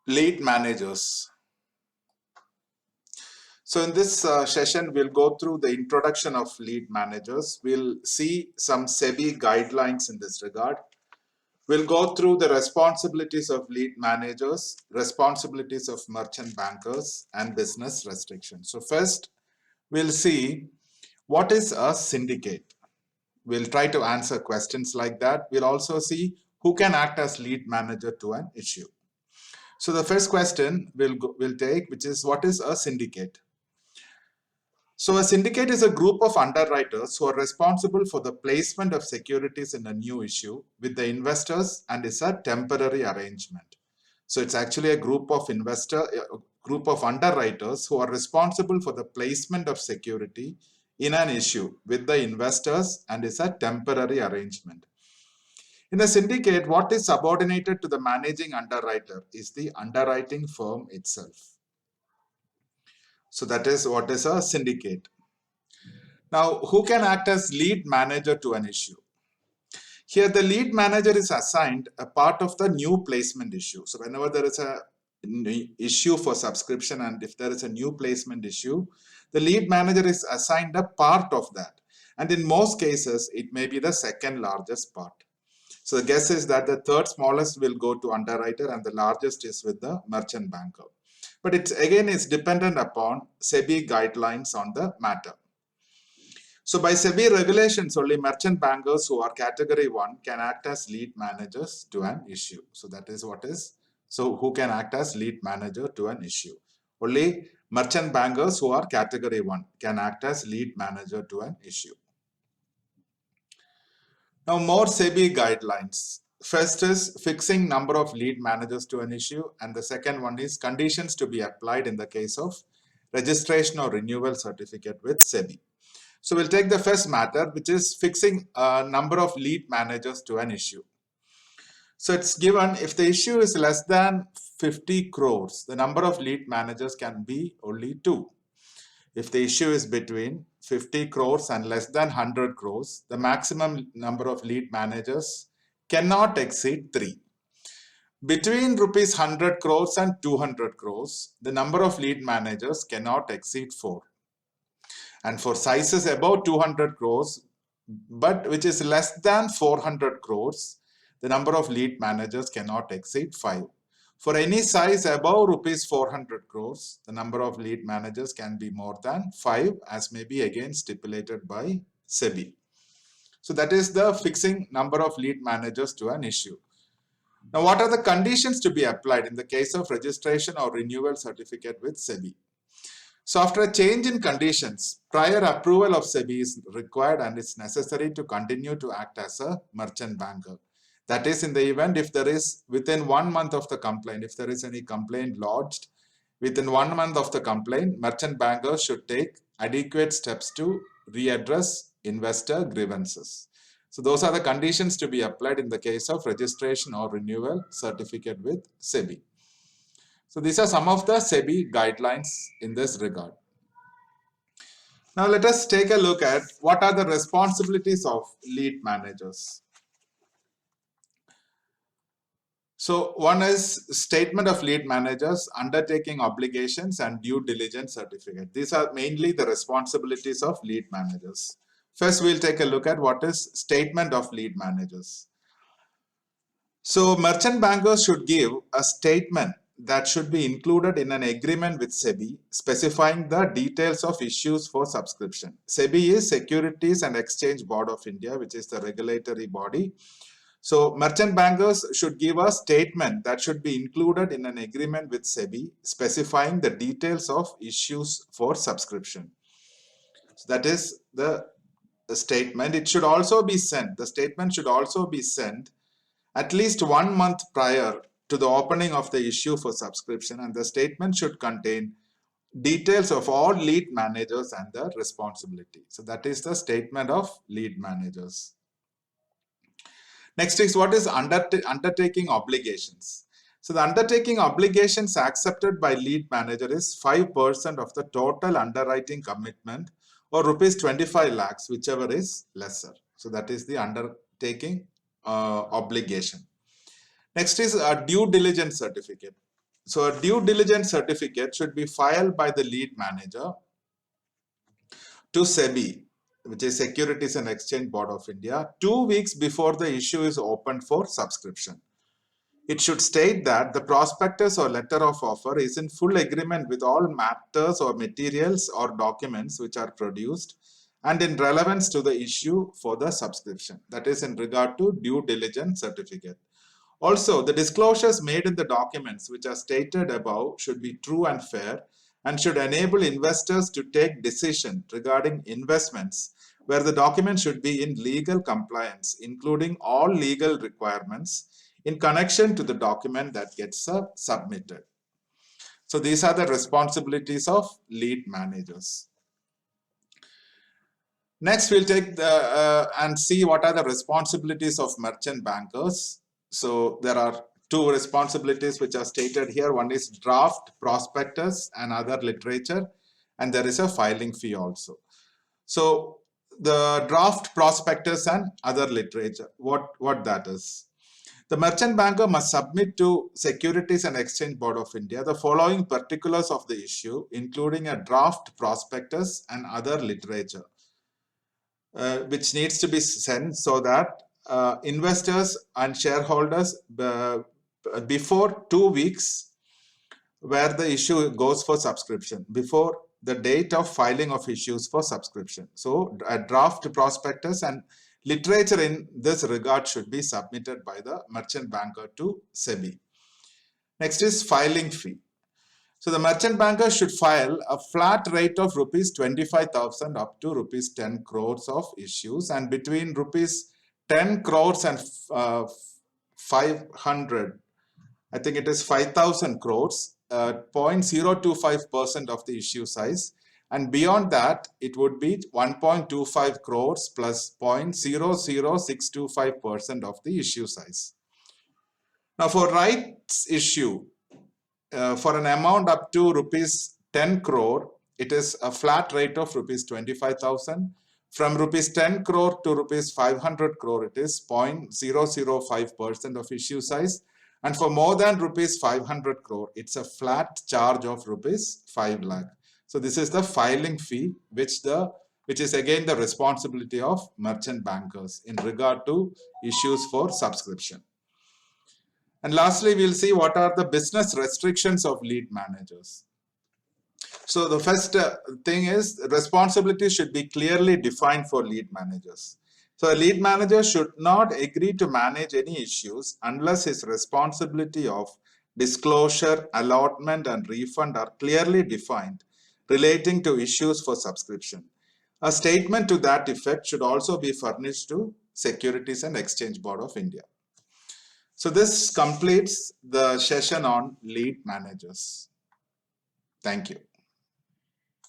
Lead managers. So in this session, we'll go through the introduction of lead managers. We'll see some SEBI guidelines in this regard. We'll go through the responsibilities of lead managers, responsibilities of merchant bankers, and business restrictions. So first, we'll see what is a syndicate. We'll try to answer questions like that. We'll also see who can act as lead manager to an issue. So the first question we'll take, which is what is a syndicate? So a syndicate is a group of underwriters who are responsible for the placement of securities in a new issue with the investors and is a temporary arrangement. So it's actually a group of underwriters who are responsible for the placement of security in an issue with the investors and is a temporary arrangement. In a syndicate, what is subordinated to the managing underwriter is the underwriting firm itself. So that is what is a syndicate. Now, who can act as lead manager to an issue? Here, the lead manager is assigned a part of the new placement issue. So whenever there is a issue for subscription and if there is a new placement issue, the lead manager is assigned a part of that. And in most cases, it may be the second largest part. So the guess is that the third smallest will go to underwriter and the largest is with the merchant banker. But it's dependent upon SEBI guidelines on the matter. So by SEBI regulations, only merchant bankers who are category 1 can act as lead managers to an issue. So that is what is, so who can act as lead manager to an issue? Only merchant bankers who are category 1 can act as lead manager to an issue. Now more SEBI guidelines. First is fixing number of lead managers to an issue, and the second one is conditions to be applied in the case of registration or renewal certificate with SEBI. So we'll take the first matter, which is fixing a number of lead managers to an issue. So it's given if the issue is less than 50 crores, the number of lead managers can be only 2. If the issue is between 50 crores and less than 100 crores, the maximum number of lead managers cannot exceed 3. Between rupees 100 crores and 200 crores, the number of lead managers cannot exceed 4. And for sizes above 200 crores, but which is less than 400 crores, the number of lead managers cannot exceed 5. For any size above rupees 400 crores, the number of lead managers can be more than 5, as may be again stipulated by SEBI. So that is the fixing number of lead managers to an issue. Now, what are the conditions to be applied in the case of registration or renewal certificate with SEBI? So after a change in conditions, prior approval of SEBI is required and it's necessary to continue to act as a merchant banker. That is in the event if there is within 1 month of the complaint, if there is any complaint lodged, within 1 month of the complaint, merchant bankers should take adequate steps to readdress investor grievances. So those are the conditions to be applied in the case of registration or renewal certificate with SEBI. So these are some of the SEBI guidelines in this regard. Now let us take a look at what are the responsibilities of lead managers. So one is statement of lead managers, undertaking obligations and due diligence certificate. These are mainly the responsibilities of lead managers. First, we'll take a look at what is statement of lead managers. So merchant bankers should give a statement that should be included in an agreement with SEBI specifying the details of issues for subscription. SEBI is Securities and Exchange Board of India, which is the regulatory body. So merchant bankers should give a statement that should be included in an agreement with SEBI specifying the details of issues for subscription. So that is the statement. It should also be sent. The statement should also be sent at least 1 month prior to the opening of the issue for subscription, and the statement should contain details of all lead managers and their responsibility. So that is the statement of lead managers. Next is what is undertaking obligations. So the undertaking obligations accepted by lead manager is 5% of the total underwriting commitment or rupees 25 lakhs, whichever is lesser. So that is the undertaking obligation. Next is a due diligence certificate. So a due diligence certificate should be filed by the lead manager to SEBI, which is Securities and Exchange Board of India, 2 weeks before the issue is opened for subscription. It should state that the prospectus or letter of offer is in full agreement with all matters or materials or documents which are produced and in relevance to the issue for the subscription. That is in regard to due diligence certificate. Also, the disclosures made in the documents which are stated above should be true and fair and should enable investors to take decision regarding investments where the document should be in legal compliance, including all legal requirements in connection to the document that gets submitted. So these are the responsibilities of lead managers. Next, we'll take and see what are the responsibilities of merchant bankers. So there are two responsibilities which are stated here. One is draft prospectus and other literature, and there is a filing fee also. So the draft prospectus and other literature, what that is. The merchant banker must submit to Securities and Exchange Board of India the following particulars of the issue, including a draft prospectus and other literature, which needs to be sent so that investors and shareholders before 2 weeks where the issue goes for subscription, before the date of filing of issues for subscription. So a draft prospectus and literature in this regard should be submitted by the merchant banker to SEBI. Next is filing fee. So the merchant banker should file a flat rate of rupees 25,000 up to rupees 10 crores of issues, and between rupees 10 crores and 500, I think it is 5,000 crores, 0.025% of the issue size. And beyond that, it would be 1.25 crores plus 0.00625% of the issue size. Now for rights issue, for an amount up to rupees 10 crore, it is a flat rate of rupees 25,000. From rupees 10 crore to rupees 500 crore, it is 0.005% of issue size. And for more than rupees 500 crore, it's a flat charge of rupees 5 lakh. So this is the filing fee, which is again the responsibility of merchant bankers in regard to issues for subscription. And lastly, we'll see what are the business restrictions of lead managers. So the first thing is responsibility should be clearly defined for lead managers. So a lead manager should not agree to manage any issues unless his responsibility of disclosure, allotment, and refund are clearly defined relating to issues for subscription. A statement to that effect should also be furnished to Securities and Exchange Board of India. So this completes the session on lead managers. Thank you.